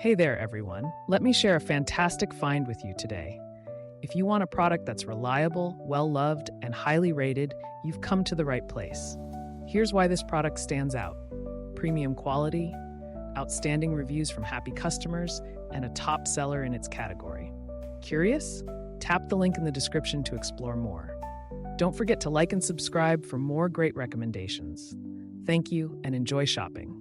Hey there, everyone. Let me share a fantastic find with you today. If you want a product that's reliable, well-loved, and highly rated, you've come to the right place. Here's why this product stands out: premium quality, outstanding reviews from happy customers, and a top seller in its category. Curious? Tap the link in the description to explore more. Don't forget to like and subscribe for more great recommendations. Thank you and enjoy shopping.